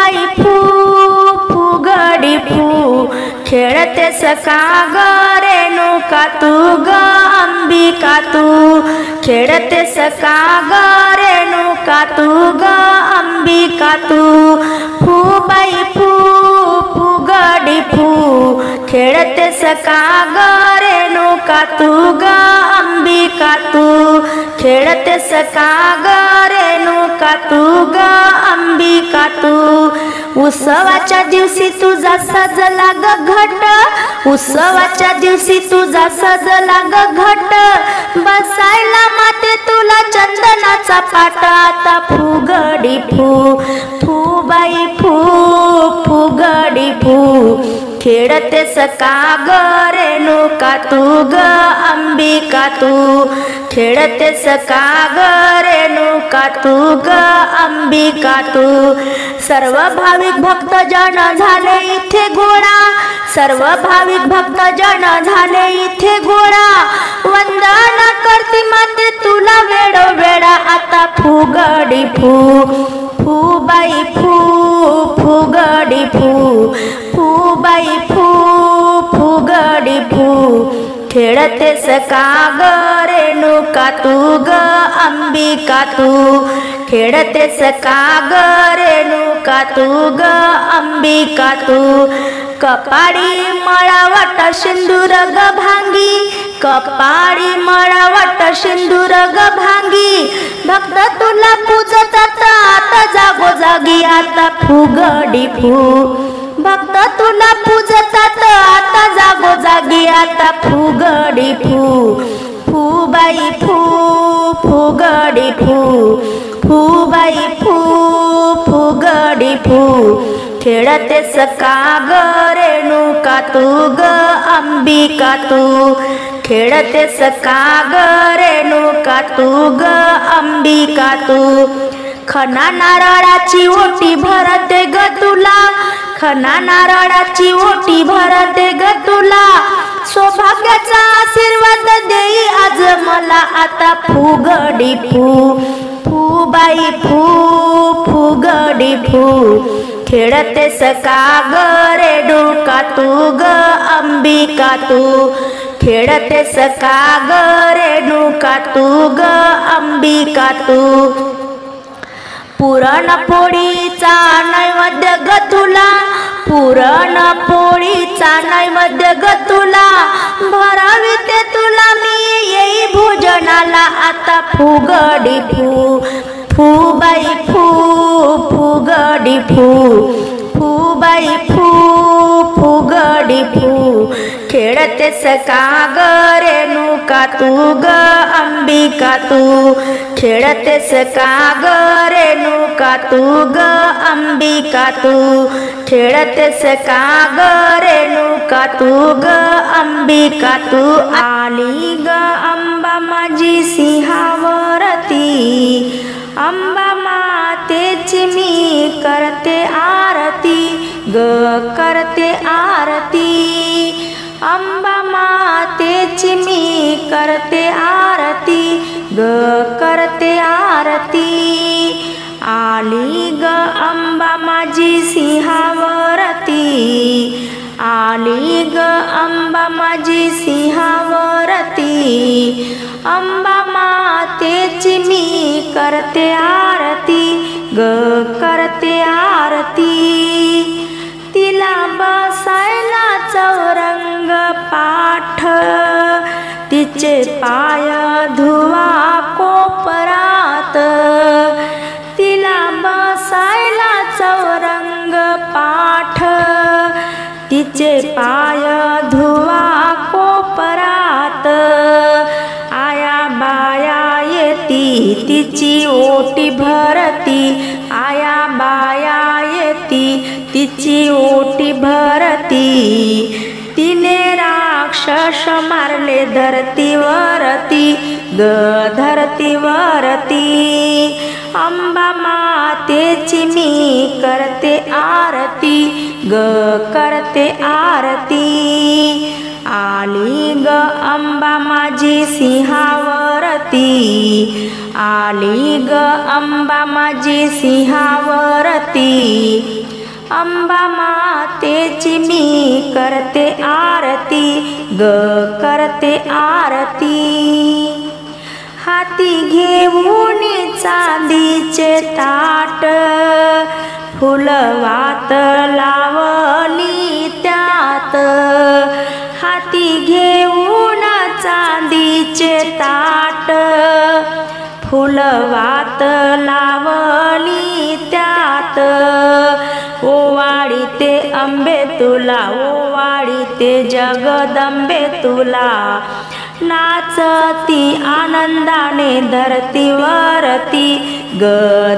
बाई फू फुगडी फू खेळतेस का ग रेणुका तू ग अंबिका तू खेळतेस का ग रेणुका तू ग अंबिका तू फू बाई फू फुगडी फू खेळतेस का ग रेणुका तू ग अंबिका तू खेळतेस का ग रेणुका तू ग अंबिका तू उत्सवाच्या दिवशी तुझा सजला ग घट उत्सवाच्या दिवशी तुझा सजला ग घट बसायला माते तुला चंदनाचा पाट आता फुगडी फू फू बाई फू फुगडी फू खेळतेस का ग रेणुका तू ग अंबिका तू खेळतेस का ग रेणुका तू ग अंबिका तू सर्व भाविक भक्त जन झाले इथे गोळा सर्व भाविक भक्त जन झाले इथे गोळा वंदन करती माते तुला वेळोवेळा आता फुगडी फू फू बाई फू फुगडी फू फू बाई फू फुगडी फू खेळतेस का ग रेणुका तू ग अंबिका तू खेळतेस का ग रेणुका तू ग अंबिका तू कपाळी मळावट सिंदूर ग भांगी कपाळी मळावट सिंदूर ग भांगी भक्त तुला पूजतात आता जागोजागी आता फुगडी फू भक्त तुला पूजतात आता जागोजागी आता फुगडी फू फू बाई फू फुगडी फू फू बाई फू फुगडी फू खेळतेस का ग रेणुका तू ग अंबिका तू खेळतेस का ग रेणुका तू ग अंबिका तू खना नारळाची ओटी भरते ग तुला खना नारळाची ओटी भरते ग तुला सौभाग्याचा आशीर्वाद देई आज मला आता फुगडी फू फू बाई फू फुगडी फू खेळतेस का ग रेणुका तू ग अंबिका तू खेळतेस का ग रेणुका तू ग अंबिका तू पुरणपोळीचा नैवेद्य ग तुला पुरणपोळीचा नैवेद्य ग तुला भराविते तुला मी येई भोजनाला आता फुगडी फू फू बाई फू फुगडी फू फू बाई फू फुगडी फू खेळतेस का ग रेणुका तू ग अंबिका तू खेळतेस का ग रेणुका तू ग अंबिका तू खेळतेस का ग रेणुका तू ग अंबिका तू आली ग अंबा माझी सिंहावरती अंबा मातेची मी करते आरती ग करते आरती अंबा मातेची मी करते आरती ग करते आरती आली ग अंबा माझी सिंहावरती आली ग अंबा माझी सिंहावरती अंबा मातेची मी करते आरती ग करते आरती तिला बसायला चौरंग पाठ तिचे पाय धुवा कोपरात तिला बसायला चौरंग पाठ तिचे पाय धुवा कोपरात आया बाया येती तिची ओटी भरती आया बाया येती तिची ओटी भरती तिने राक्षस मारले धरतीवरती ग धरतीवरती अंबा मातेची मी करते आरती ग करते आरती आली ग अंबा माझी सिंहावरती आली ग अंबा माझी सिंहावरती अंबा मातेची मी करते आरती ग करते आरती। हाती घेऊन चांदीचे ताट फुलवात लावली त्यात। हाती घेऊन चांदीचे ताट फुलवात लावली त्यात। ओवाळीते अंबे तुला ओवाळीते जगदंबे तुला। नाचती आनंदाने धरतीवरती ग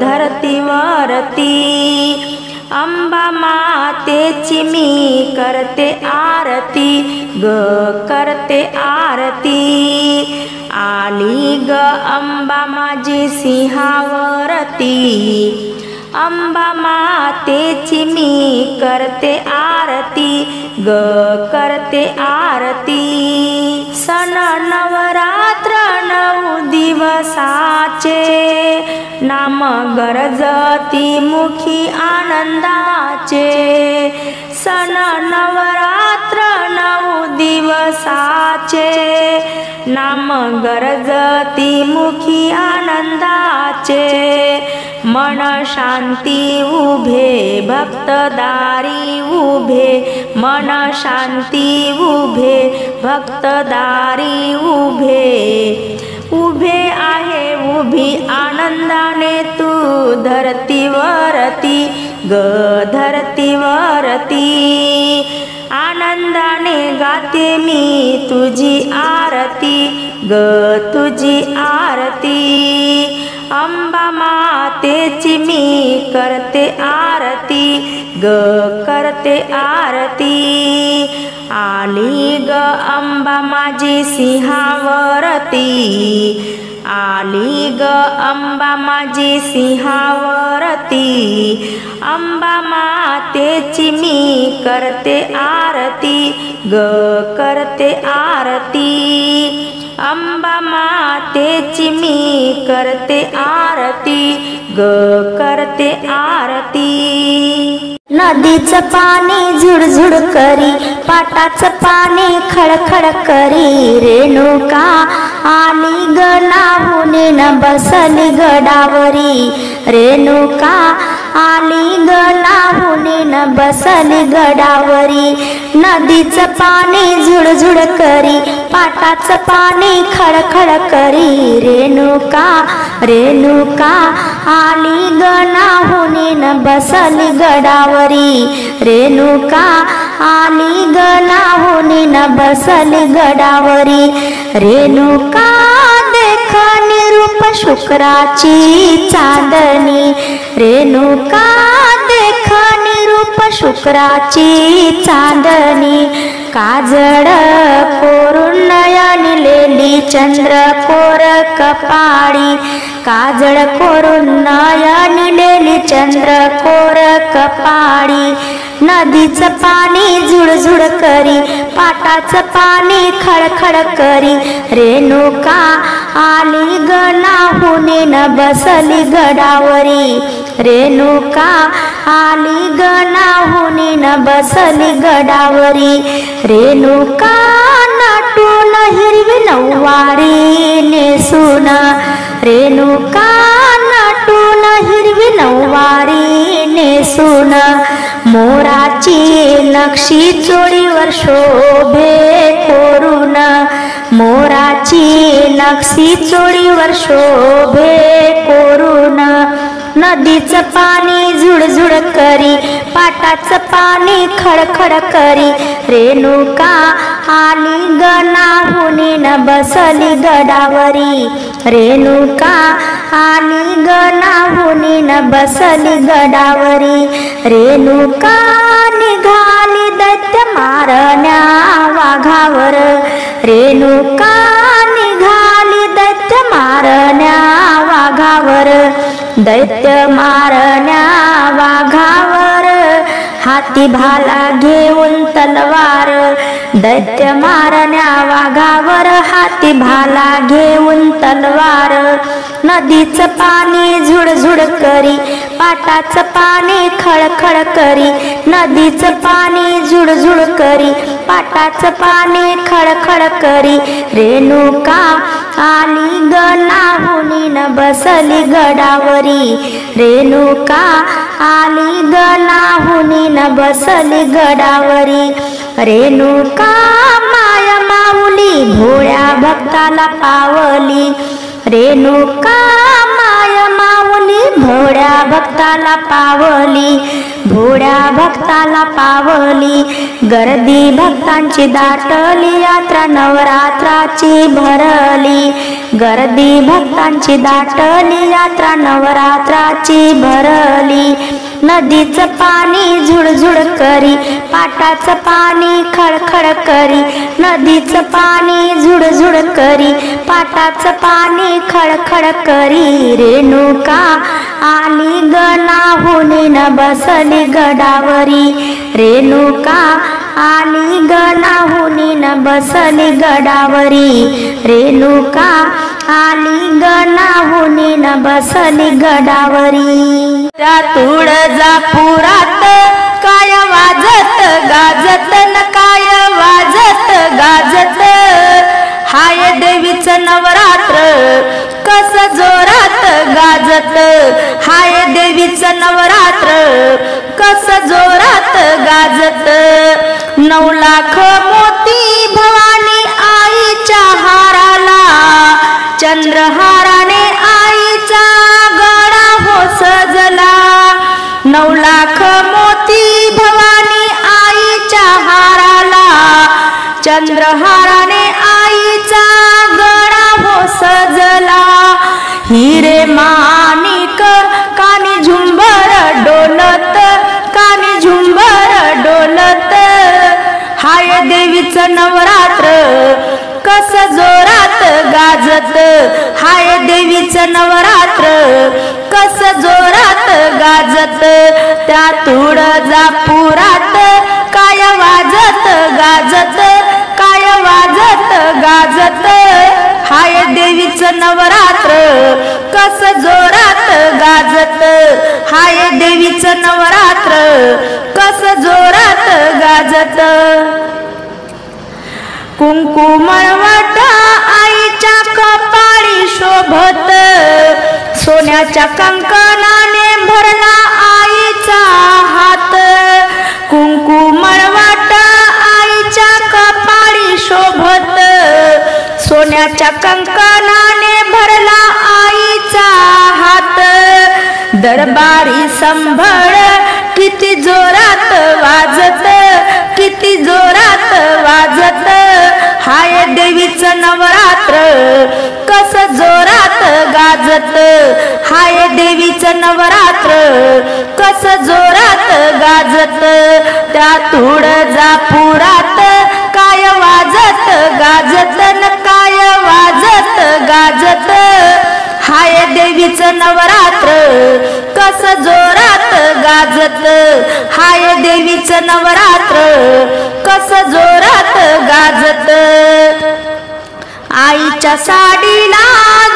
धरतीवरती। अंबा मातेची मी करते आरती ग करते आरती। आली ग अंबा माझी सिंहावरती। अंबा मातेची मी करते आरती ग करते आरती। सण नवरात्र 9 दिवसाचे नाम गरजती मुखी आनंदाचे। सण नवरात्र 9 दिवसाचे नाम गरजती मुखी आनंदाचे। मन शांती उभे भक्तदारी उभे मन शांती उभे भक्तदारी उभे। उभे आहे उभी आनंदाने तू धरतीवरती ग धरतीवरती। आनंदाने गाते मी तुझी आरती ग तुझी आरती। अंबा मातेची मी करते आरती ग करते आरती। आली ग अंबा माझी सिंहावरती। आली ग अंबा माझी सिंहावरती। अंबा मातेची मी करते आरती ग करते आरती। अंबा मातेची मी करते आरती ग करते आरती। नदीचं पाणी झुडझुड करी पाटाचं पाणी खडखड करी। रेणुका आली ग नाहून न बसली गडावरी। रेणुका आली ग नाहून न बसली गडावरी। नदीचं पाणी झुडझुड करी पाटाचं पाणी खडखड करी। रेणुका रेणुका आली ग नाहून न बसली गडावरी। रेणुका आली ग नाहून न बसली गडावरी। रेणुका देख निरूप शुक्राची चांदणी। रेणुका देख निरूप शुक्राची चांदणी। काजळ कोरून नयनिलेली चंद्रकोर कपाळी। काजळ कोरून नयनिलेली चंद्रकोर कपाळी। नदीचं पाणी झुडझुड करी पाटाचं पाणी खडखड करी। रेणुका आली ग नाहून न बसली गडावरी। रेणुका आली ग नाहून न बसली गडावरी। रेणुका नटून हिरवी नऊवारी नेसून। रेणुका नटून हिरवी नऊवारी नेसून। मोराची नक्षी चोळीवर शोभे कोरून। मोराची नक्षी चोळीवर शोभे कोरून। नदीचं पाणी झुडझुड करी पाटाचं पाणी खडखड करी। रेणुका आली ग नाहून न बसली गडावरी। रेणुका आली ग नाहून न बसली गडावरी। रेणुका निघाली दैत्य मारण्या वाघावर। रेणुका निघाली दैत्य मारण्या वाघावर। दैत्य मारण्या वाघावर हाती भाला घेऊन तलवार। दैत्य मारण्या वाघावर हाती भाला घेऊन तलवार। नदीचं पाणी झुडझुड करी पाटाचं पाणी खळखळ करी नदीचं पाणी झुळझुळ करी पाटाचं पाणी खळखळ करी रेणुका आली ग नाहुनी न बसली गडावरी रेणुका आली ग नाहुनी न बसली गडावरी रेणुका माय माऊली भोळ्या भक्ताला पावली रेणुका माय माऊली भोळ्या भक्ताला पावली भोळ्या भक्ताला पावली गर्दी भक्तांची दाटली यात्रा नवरात्राची भरली गर्दी भक्तांची दाटली यात्रा नवरात्राची भरली नदीचं पाणी झुळझुळ करी पाटाचं पाणी खळखळ करी नदीचं पाणी झुळझुळ करी पाटाचं पाणी खळखळ करी रेणुका आली ग नाहुनी न बसली गडावरी रेणुका आली ग नाहुनी न बसली गडावरी रेणुका आली ग नाहुनी न बसली गडावरी त्या तुळजापुरात काय वाजत गाजत न काय वाजत गाजत हाय देवीचं नवरात्र कस जोरात गाजत हाय देवीचं नवरात्र कस जोरात गाजत 9 लाख मोती भवानी आईच्या हाराला चंद्रहाराने आईचा गळा हो सजला 9 लाख मोती भवानी आईच्या हाराला चंद्रहाराने आईचा गळा हो सजला हिरे माणिक कानी झुंबर डोलत कानी झुंबर डोलत हाय देवीचं नवरात्र कस जोरात गाजत हाय देवीचं नवरात्र कस जोरात गाजत त्या तुळजापुरात काय वाजत गाजत काय वाजत गाजत हाय देवीचं नवरात्र कस जोरात गाजत हाय देवीचं नवरात्र कस जोरात गाजत कुंकू मळवट आईच्या कपाळी शोभत सोन्याच्या कंकणाने भरला आईचा हात कुंकू मळवट आईच्या कपाळी शोभत सोन्याच्या कंकणाने भरला आईचा हात दरबारी संभळ किती जोरात वाजत किती जोरात वाजत हाय देवीचं नवरात्र कस जोरात गाजत हाय देवीचं नवरात्र कस जोरात गाजत त्या तुळजापुरात काय वाजत गाजत न काय वाजत गाजत हाय देवीचं नवरात्र कस जोरात गाजत हाय देवीचं नवरात्र कस जोरात गाजत आईच्या साडीला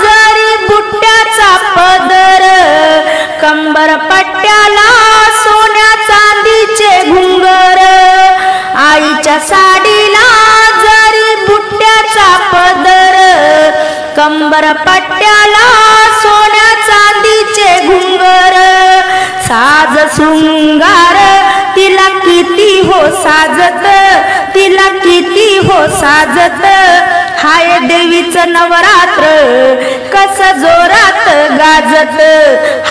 जरी बुट्ट्याचा पदर कंबर पट्ट्याला सोन्या चांदीचे घुंगर आईच्या साडीला जरी बुट्ट्याचा पदर कंबर पट्ट्याला सोन्या चांदीचे घुंगर साज शृंगार तिला किती हो साजत तिला किती हो साजत हाय देवीचं नवरात्र कस जोरात गाजत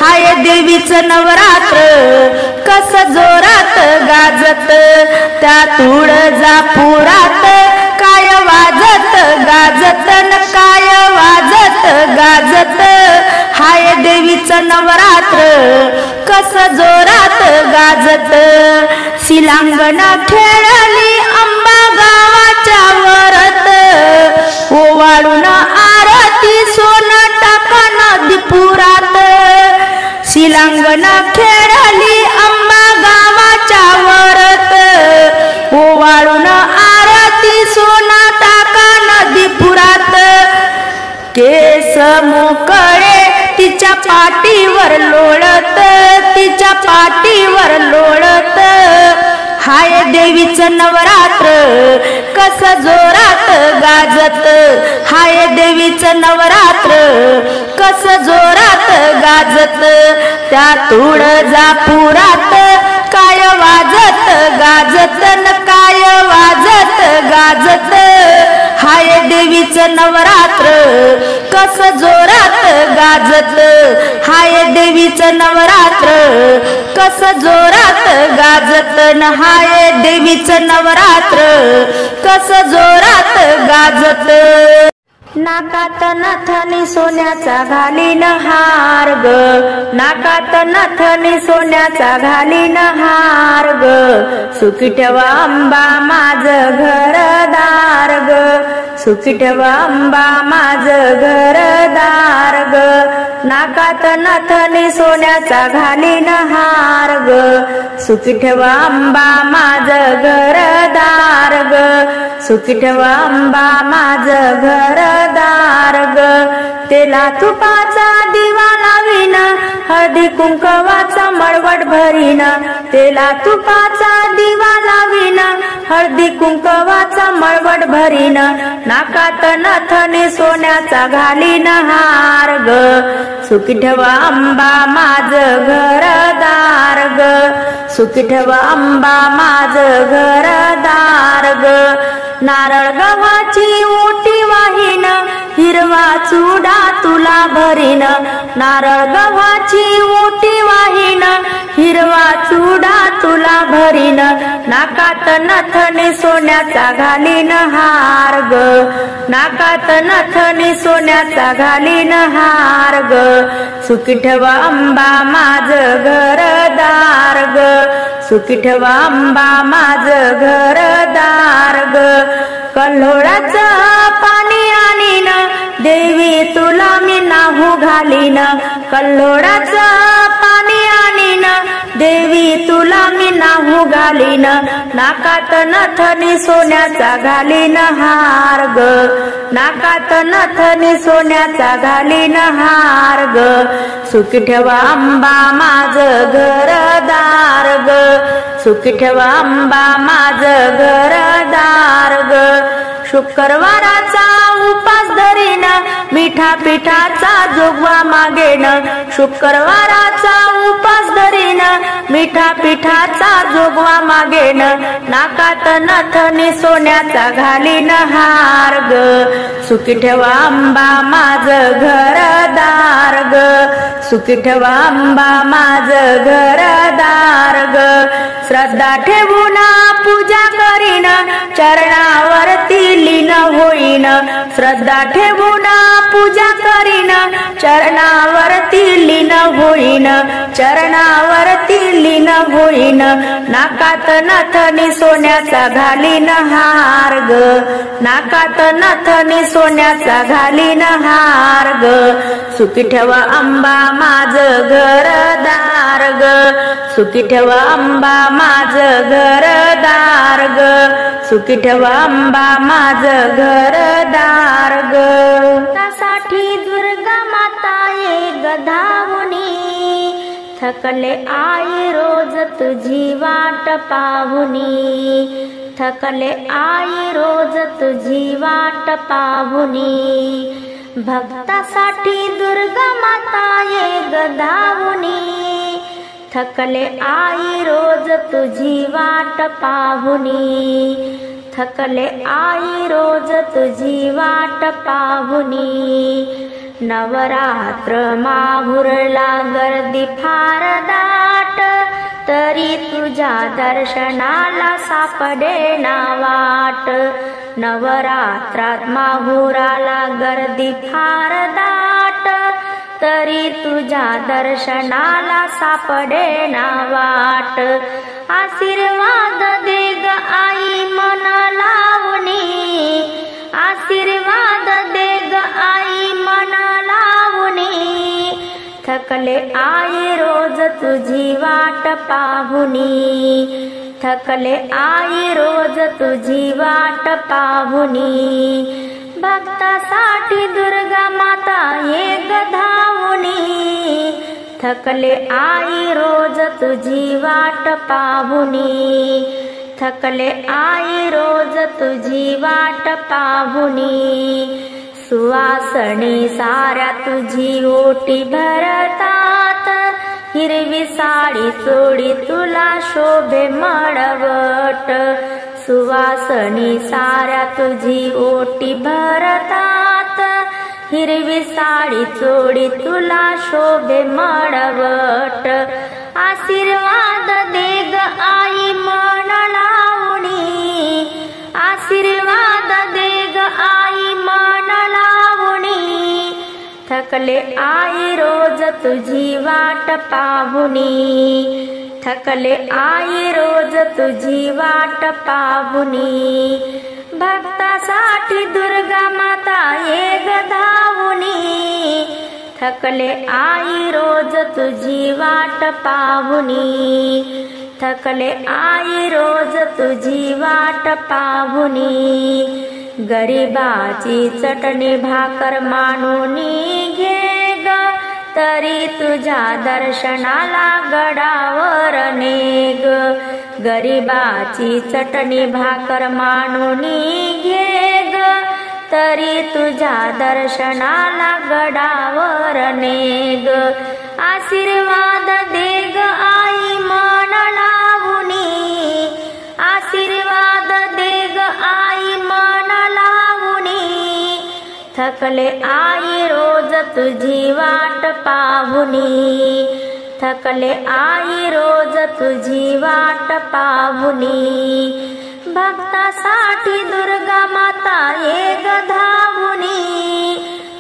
हाय देवीचं नवरात्र कस जोरात गाजत त्या तुळजापुरात काय वाजत गाजत न काय वाजत गाजत हाय देवीचं नवरात्र कस जोरात गाजत शिलांगण खेळली अंबा गावाच्या वरत ओवाळून आरती सोनं टाका नदीपुरात शिलांगण खेळली अंबा गावाच्या वरत ओवाळून आरती सोनं टाका नदीपुरात केस मोकळे तिच्या पाठीवर लोळत देवीच्या पाठीवर लोळत हाय देवीचं नवरात्र कस जोरात गाजत हाय देवीचं नवरात्र कस जोरात गाजत त्या तुळजापुरात काय वाजत गाजत न काय वाजत गाजत हाय देवीचं नवरात्र कस जोरात गाजत हाय देवीचं नवरात्र कस जोरात गाजत न हाय देवीचं नवरात्र कस जोरात गाजत नाकात नथनी सोन्याचा घालीन हार ग नाकात नथनी सोन्याचा घालीन हार ग सुखी ठेवा अंबा माझं घरदार ग सुखी ठेवा अंबा माझं घरदार ग नाकात नथनी सोन्याचा घालीन हार ग सुखी ठेवा अंबा माझं घरदार ग सुखी ठेवा अंबा माझं घरदार ग तेला तुपाचा दिवा लावीन हळदी कुंकवाचा मळवट भरीन तेला तुपाचा दिवा लावीन हळदी कुंकवाचा मळवट भरीन नाकात नथनी सोन्याचा घालीन हार ग सुखी ठेवा अंबा माझं घरदार ग सुखी ठेवा अंबा माझं घरदार ग नारळ गव्हाची ओटी वाहीन हिरवा चुडा तुला भरीन नारळ गव्हाची ओटी वाहीन हिरवा चुडा तुला भरीन नाकात नथनी सोन्याचा घालीन हार ग नाकात नथनी सोन्याचा घालीन हार ग सुखी ठेवा अंबा माझं घरदार ग सुखी ठेवा अंबा माझं घरदार ग कल्होळाचं पाणी आणीन देवी तुला मी नाहू घालीन कल्होळाचं पाणी आणीन देवी तुला मी नाहू घालीन नाकात नथनी सोन्याचा घालीन हार ग नाकात नथनी सोन्याचा घालीन हार ग सुखी ठेवा अंबा माझं घरदार ग सुखी ठेवा अंबा माझं घरदार ग शुक्रवाराचा उपास धरीन मिठा पिठाचा जोगवा मागेन शुक्रवाराचा उपास धरीन मिठा पिठाचा जोगवा मागेन नाकात नथनी सोन्याचा घालीन हार ग सुखी ठेवा अंबा माझं घरदार ग सुखी ठेवा अंबा माझं घरदार ग श्रद्धा ठेवून पूजा करीन चरणावरती लीन होईन श्रद्धा ठेवून पूजा करीन चरणावरती लीन होईन चरणावरती लीन होईन नाकात नथनी सोन्याचा घालीन हार ग नाकात नथनी सोन्याचा घालीन हार ग सुखी ठेवा अंबा माझं घरदार ग सुखी ठेवा अंबा माझं घरदार ग सुखी ठेवा अंबा माझं घरदार ग त्यासाठी दुर्गा माता ये गधावुनी थकले आई रोज तुझी वाट पाहुनी थकले आई रोज तुझी वाट पाहुनी भक्तासाठी दुर्गा माता ये गधावुनी थकले आई रोज तुझी वाट पाहुनी थकले आई रोज तुझी वाट पाहुनी नवरात्र माहुरला गर्दी फार दाट तरी तुझ्या दर्शनाला सापडेना वाट नवरात्रात माहुराला गर्दी फार दाट तरी तुझ्या दर्शनाला सापडेना वाट आशीर्वाद दे ग आई मन लावणी आशीर्वाद दे ग आई मन लावणी थकले आई रोज तुझी वाट पाहुनी थकले आई रोज तुझी वाट पाहुनी भक्तासाठी दुर्गा माता ये गधावुनी थकले आई रोज तुझी वाट पाहुनी, थकले आई रोज तुझी वाट पाहुनी, सुवासणी साऱ्या तुझी ओटी भरतात, हिरवी साडी चोडी तुला शोभे मळवट, सुवासणी साऱ्या तुझी ओटी भरतात, हिरवी साडी चोडी तुला शोभे मळवट, आशीर्वाद दे ग आई मन लावणी, आशीर्वाद दे ग आई मन लावणी, थकले आई रोज तुझी वाट पाहुनी, थकले आई रोज तुझी वाट पाहुनी, भक्तासाठी दुर्गा माता ये ग धावुनी, थकले आई रोज तुझी वाट पाहुनी, थकले आई रोज तुझी वाट पाहुनी, गरिबाची चटणी भाकर मानूनी घे ग, तरी तुझ्या दर्शनाला गडावर ने ग, गरिबाची चटणी भाकर मानूनी घे ग, तरी तुझ्या दर्शनाला गडावर ने ग, आशीर्वाद दे ग आई मन लावुनी, आशीर्वाद दे ग आई मन लावुनी, थकले आई रोज तुझी वाट पाहुनी, थकले आई रोज तुझी वाट पाहुनी, भक्तासाठी दुर्गा माता ये ग धावुनी,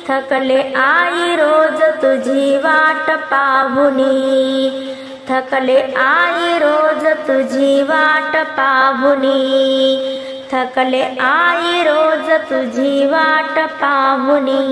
थकले आई रोज तुझी वाट पाहुनी, थकले आई रोज तुझी वाट पाहुनी, थकले आई रोज तुझी वाट पाहुनी।